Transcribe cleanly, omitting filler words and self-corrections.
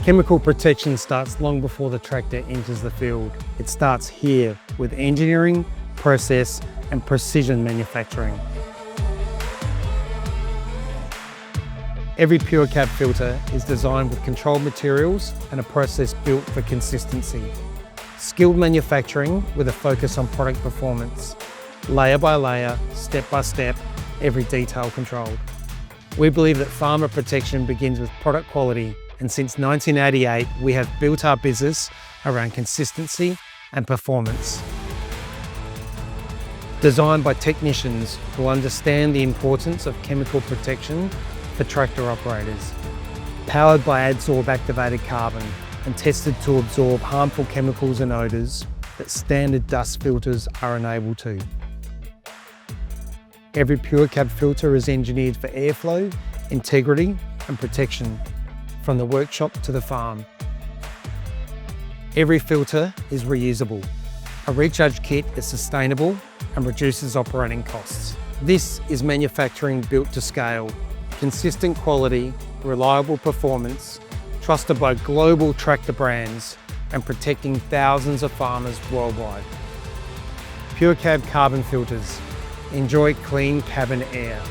Chemical protection starts long before the tractor enters the field. It starts here with engineering, process, and precision manufacturing. Every Purecab filter is designed with controlled materials and a process built for consistency. Skilled manufacturing with a focus on product performance. Layer by layer, step by step, every detail controlled. We believe that farmer protection begins with product quality, and since 1988, we have built our business around consistency and performance. Designed by technicians who understand the importance of chemical protection for tractor operators. Powered by adsorb activated carbon and tested to absorb harmful chemicals and odours that standard dust filters are unable to. Every Purecab filter is engineered for airflow, integrity and protection, from the workshop to the farm. Every filter is reusable. A recharge kit is sustainable and reduces operating costs. This is manufacturing built to scale. Consistent quality, reliable performance, trusted by global tractor brands and protecting thousands of farmers worldwide. Purecab Carbon Filters. Enjoy clean cabin air.